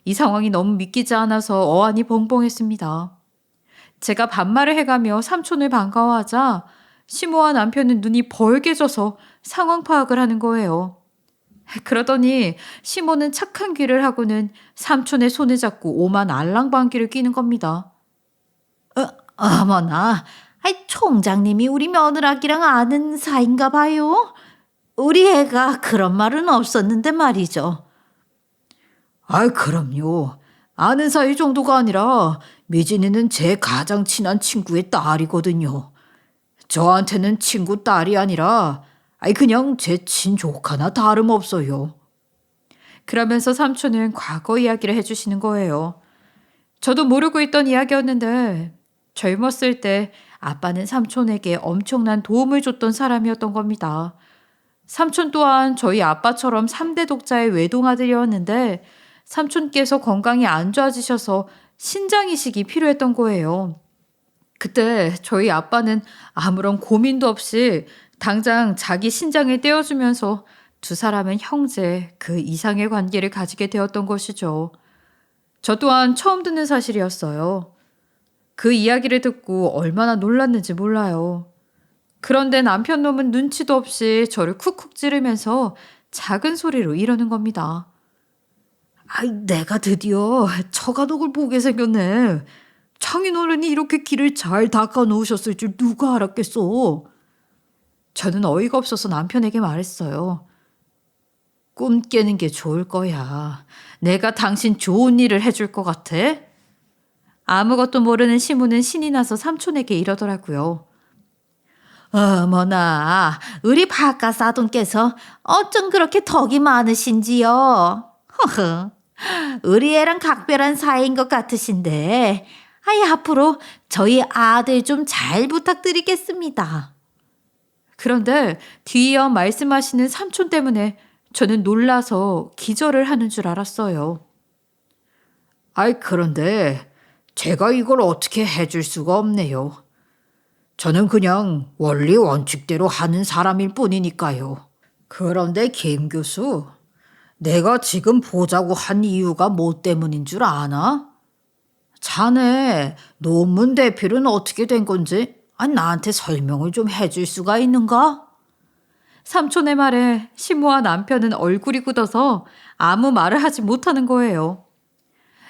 이 상황이 너무 믿기지 않아서 어안이 벙벙했습니다. 제가 반말을 해가며 삼촌을 반가워하자 시모와 남편은 눈이 벌게져서 상황 파악을 하는 거예요. 그러더니 시모는 착한 귀를 하고는 삼촌의 손을 잡고 오만 알랑방귀를 뀌는 겁니다. 어머나, 총장님이 우리 며느라기랑 아는 사이인가 봐요. 우리 애가 그런 말은 없었는데 말이죠. 그럼요. 아는 사이 정도가 아니라 미진이는 제 가장 친한 친구의 딸이거든요. 저한테는 친구 딸이 아니라 그냥 제 친조카나 다름없어요. 그러면서 삼촌은 과거 이야기를 해주시는 거예요. 저도 모르고 있던 이야기였는데 젊었을 때 아빠는 삼촌에게 엄청난 도움을 줬던 사람이었던 겁니다. 삼촌 또한 저희 아빠처럼 3대 독자의 외동아들이었는데 삼촌께서 건강이 안 좋아지셔서 신장 이식이 필요했던 거예요. 그때 저희 아빠는 아무런 고민도 없이 당장 자기 신장을 떼어주면서 두 사람은 형제 그 이상의 관계를 가지게 되었던 것이죠. 저 또한 처음 듣는 사실이었어요. 그 이야기를 듣고 얼마나 놀랐는지 몰라요. 그런데 남편 놈은 눈치도 없이 저를 쿡쿡 찌르면서 작은 소리로 이러는 겁니다. 내가 드디어 처가독을 보게 생겼네. 장인어른이 이렇게 길을 잘 닦아 놓으셨을 줄 누가 알았겠어. 저는 어이가 없어서 남편에게 말했어요. 꿈 깨는 게 좋을 거야. 내가 당신 좋은 일을 해줄 것 같아? 아무것도 모르는 시무는 신이 나서 삼촌에게 이러더라고요. 어머나, 우리 바깥 사돈께서 어쩜 그렇게 덕이 많으신지요. 허허, 우리 애랑 각별한 사이인 것 같으신데, 앞으로 저희 아들 좀 잘 부탁드리겠습니다. 그런데 뒤이어 말씀하시는 삼촌 때문에 저는 놀라서 기절을 하는 줄 알았어요. 그런데 제가 이걸 어떻게 해줄 수가 없네요. 저는 그냥 원리 원칙대로 하는 사람일 뿐이니까요. 그런데 김 교수, 내가 지금 보자고 한 이유가 뭐 때문인 줄 아나? 자네 논문 대필은 어떻게 된 건지 나한테 설명을 좀 해줄 수가 있는가? 삼촌의 말에 시모와 남편은 얼굴이 굳어서 아무 말을 하지 못하는 거예요.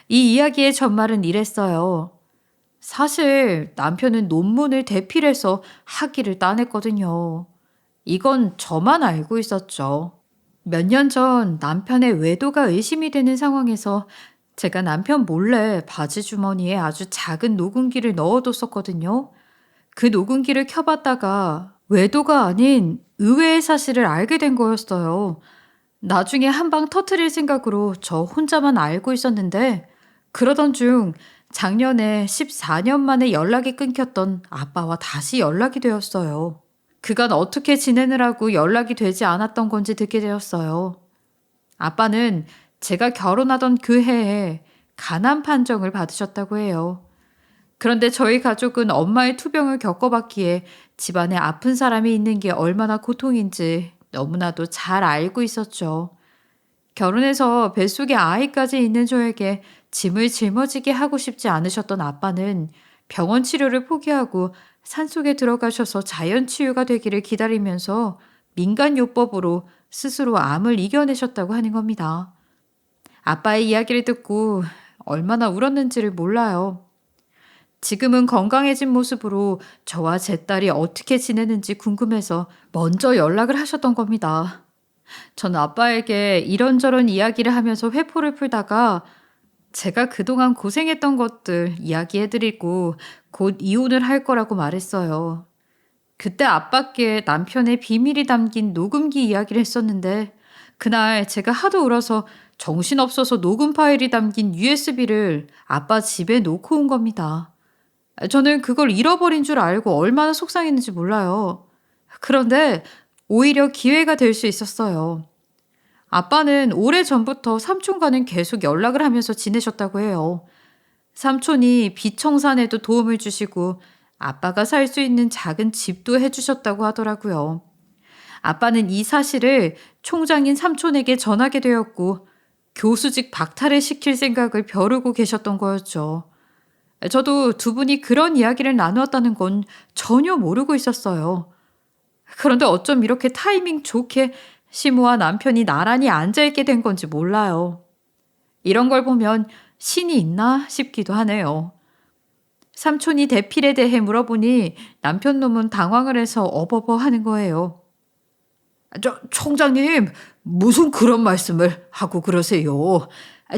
이 이야기의 전말은 이랬어요. 사실 남편은 논문을 대필해서 학위를 따냈거든요. 이건 저만 알고 있었죠. 몇 년 전 남편의 외도가 의심이 되는 상황에서 제가 남편 몰래 바지 주머니에 아주 작은 녹음기를 넣어뒀었거든요. 그 녹음기를 켜봤다가 외도가 아닌 의외의 사실을 알게 된 거였어요. 나중에 한 방 터트릴 생각으로 저 혼자만 알고 있었는데 그러던 중 작년에 14년 만에 연락이 끊겼던 아빠와 다시 연락이 되었어요. 그간 어떻게 지내느라고 연락이 되지 않았던 건지 듣게 되었어요. 아빠는 제가 결혼하던 그 해에 간암 판정을 받으셨다고 해요. 그런데 저희 가족은 엄마의 투병을 겪어봤기에 집안에 아픈 사람이 있는 게 얼마나 고통인지 너무나도 잘 알고 있었죠. 결혼해서 뱃속에 아이까지 있는 저에게 짐을 짊어지게 하고 싶지 않으셨던 아빠는 병원 치료를 포기하고 산속에 들어가셔서 자연 치유가 되기를 기다리면서 민간요법으로 스스로 암을 이겨내셨다고 하는 겁니다. 아빠의 이야기를 듣고 얼마나 울었는지를 몰라요. 지금은 건강해진 모습으로 저와 제 딸이 어떻게 지내는지 궁금해서 먼저 연락을 하셨던 겁니다. 전 아빠에게 이런저런 이야기를 하면서 회포를 풀다가 제가 그동안 고생했던 것들 이야기해드리고 곧 이혼을 할 거라고 말했어요. 그때 아빠께 남편의 비밀이 담긴 녹음기 이야기를 했었는데 그날 제가 하도 울어서 정신없어서 녹음 파일이 담긴 USB를 아빠 집에 놓고 온 겁니다. 저는 그걸 잃어버린 줄 알고 얼마나 속상했는지 몰라요. 그런데 오히려 기회가 될 수 있었어요. 아빠는 오래전부터 삼촌과는 계속 연락을 하면서 지내셨다고 해요. 삼촌이 비청산에도 도움을 주시고 아빠가 살 수 있는 작은 집도 해주셨다고 하더라고요. 아빠는 이 사실을 총장인 삼촌에게 전하게 되었고 교수직 박탈을 시킬 생각을 벼르고 계셨던 거였죠. 저도 두 분이 그런 이야기를 나누었다는 건 전혀 모르고 있었어요. 그런데 어쩜 이렇게 타이밍 좋게 시모와 남편이 나란히 앉아있게 된 건지 몰라요. 이런 걸 보면 신이 있나 싶기도 하네요. 삼촌이 대필에 대해 물어보니 남편 놈은 당황을 해서 어버버 하는 거예요. 총장님, 무슨 그런 말씀을 하고 그러세요?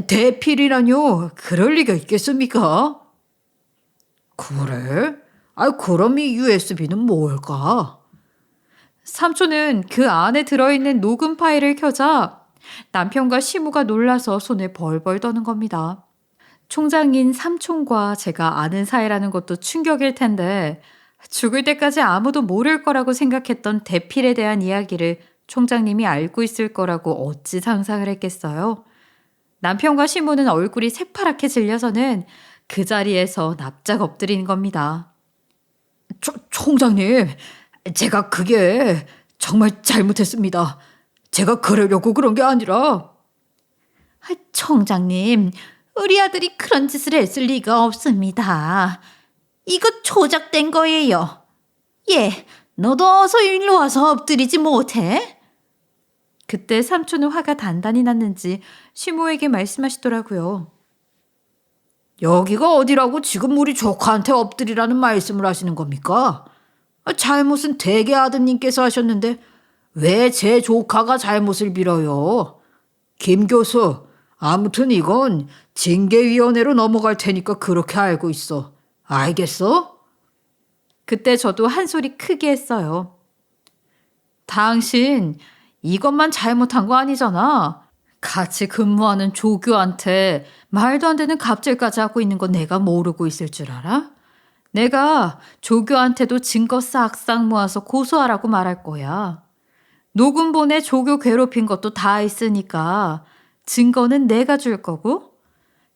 대필이라뇨? 그럴 리가 있겠습니까? 그래? 그럼 이 USB는 뭘까? 삼촌은 그 안에 들어있는 녹음 파일을 켜자 남편과 시무가 놀라서 손에 벌벌 떠는 겁니다. 총장인 삼촌과 제가 아는 사이라는 것도 충격일 텐데 죽을 때까지 아무도 모를 거라고 생각했던 대필에 대한 이야기를 총장님이 알고 있을 거라고 어찌 상상을 했겠어요. 남편과 시무는 얼굴이 새파랗게 질려서는 그 자리에서 납작 엎드리는 겁니다. 총장님, 제가 그게 정말 잘못했습니다. 제가 그러려고 그런 게 아니라. 총장님, 우리 아들이 그런 짓을 했을 리가 없습니다. 이거 조작된 거예요. 너도 어서 일로 와서 엎드리지 못해? 그때 삼촌은 화가 단단히 났는지 시모에게 말씀하시더라고요. 여기가 어디라고 지금 우리 조카한테 엎드리라는 말씀을 하시는 겁니까? 잘못은 대개 아드님께서 하셨는데 왜 제 조카가 잘못을 빌어요? 김 교수, 아무튼 이건 징계위원회로 넘어갈 테니까 그렇게 알고 있어. 알겠어? 그때 저도 한 소리 크게 했어요. 당신 이것만 잘못한 거 아니잖아. 같이 근무하는 조교한테 말도 안 되는 갑질까지 하고 있는 건 내가 모르고 있을 줄 알아? 내가 조교한테도 증거 싹싹 모아서 고소하라고 말할 거야. 녹음본에 조교 괴롭힌 것도 다 있으니까 증거는 내가 줄 거고,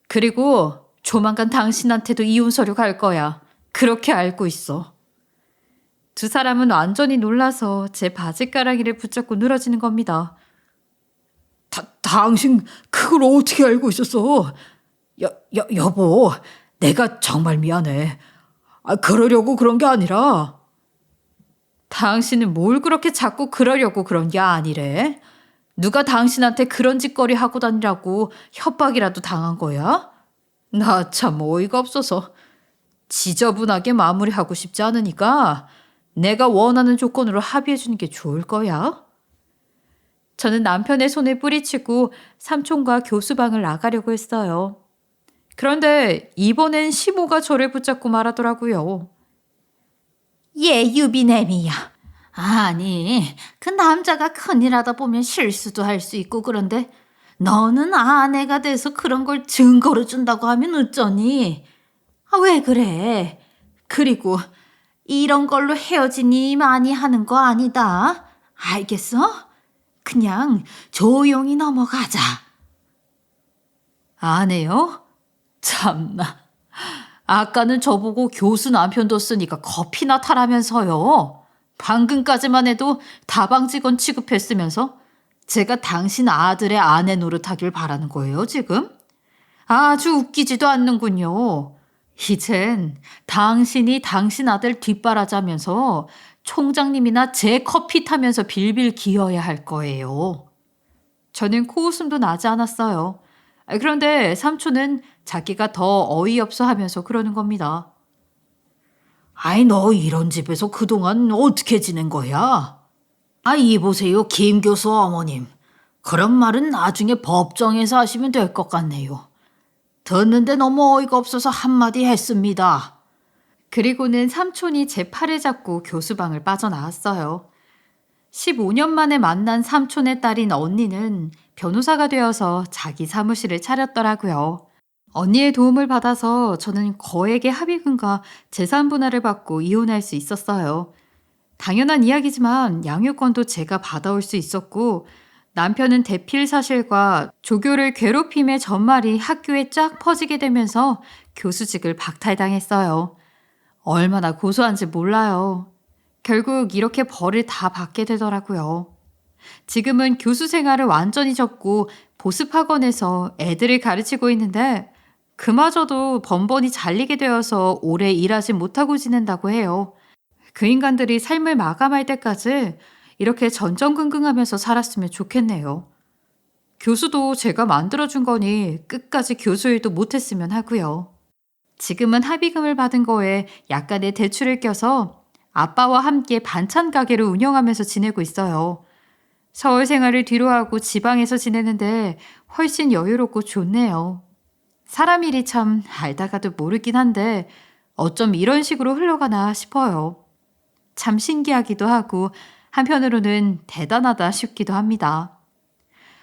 그리고 조만간 당신한테도 이혼 서류 갈 거야. 그렇게 알고 있어. 두 사람은 완전히 놀라서 제 바지가랑이를 붙잡고 늘어지는 겁니다. 당신 그걸 어떻게 알고 있었어? 여보, 내가 정말 미안해. 그러려고 그런 게 아니라. 당신은 뭘 그렇게 자꾸 그러려고 그런 게 아니래? 누가 당신한테 그런 짓거리 하고 다니라고 협박이라도 당한 거야? 나 참 어이가 없어서 지저분하게 마무리하고 싶지 않으니까 내가 원하는 조건으로 합의해 주는 게 좋을 거야. 저는 남편의 손에 뿌리치고 삼촌과 교수방을 나가려고 했어요. 그런데 이번엔 시모가 저를 붙잡고 말하더라고요. 유비네미야. 아니, 그 남자가 큰일 하다 보면 실수도 할 수 있고 그런데 너는 아내가 돼서 그런 걸 증거로 준다고 하면 어쩌니? 왜 그래? 그리고 이런 걸로 헤어지니 많이 하는 거 아니다. 알겠어? 그냥 조용히 넘어가자. 아내요? 참나. 아까는 저보고 교수 남편 뒀으니까 커피나 타라면서요. 방금까지만 해도 다방 직원 취급했으면서 제가 당신 아들의 아내 노릇하길 바라는 거예요, 지금? 아주 웃기지도 않는군요. 이젠 당신이 당신 아들 뒷바라지하면서 총장님이나 제 커피 타면서 빌빌 기어야 할 거예요. 저는 코웃음도 나지 않았어요. 그런데 삼촌은 자기가 더 어이없어 하면서 그러는 겁니다. 아이, 너 이런 집에서 그동안 어떻게 지낸 거야? 아, 이 보세요, 김 교수 어머님. 그런 말은 나중에 법정에서 하시면 될 것 같네요. 듣는데 너무 어이가 없어서 한마디 했습니다. 그리고는 삼촌이 제 팔을 잡고 교수방을 빠져나왔어요. 15년 만에 만난 삼촌의 딸인 언니는 변호사가 되어서 자기 사무실을 차렸더라고요. 언니의 도움을 받아서 저는 거액의 합의금과 재산 분할을 받고 이혼할 수 있었어요. 당연한 이야기지만 양육권도 제가 받아올 수 있었고 남편은 대필 사실과 조교를 괴롭힘의 전말이 학교에 쫙 퍼지게 되면서 교수직을 박탈당했어요. 얼마나 고소한지 몰라요. 결국 이렇게 벌을 다 받게 되더라고요. 지금은 교수 생활을 완전히 접고 보습학원에서 애들을 가르치고 있는데 그마저도 번번이 잘리게 되어서 오래 일하지 못하고 지낸다고 해요. 그 인간들이 삶을 마감할 때까지 이렇게 전전긍긍하면서 살았으면 좋겠네요. 교수도 제가 만들어준 거니 끝까지 교수 일도 못했으면 하고요. 지금은 합의금을 받은 거에 약간의 대출을 껴서 아빠와 함께 반찬 가게를 운영하면서 지내고 있어요. 서울 생활을 뒤로하고 지방에서 지내는데 훨씬 여유롭고 좋네요. 사람 일이 참 알다가도 모르긴 한데 어쩜 이런 식으로 흘러가나 싶어요. 참 신기하기도 하고 한편으로는 대단하다 싶기도 합니다.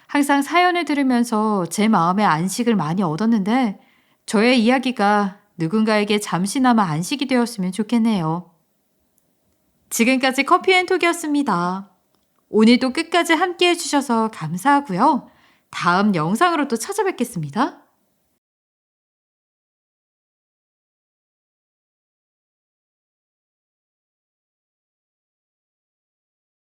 항상 사연을 들으면서 제 마음에 안식을 많이 얻었는데 저의 이야기가 누군가에게 잠시나마 안식이 되었으면 좋겠네요. 지금까지 커피앤톡이었습니다. 오늘도 끝까지 함께 해주셔서 감사하고요. 다음 영상으로 또 찾아뵙겠습니다.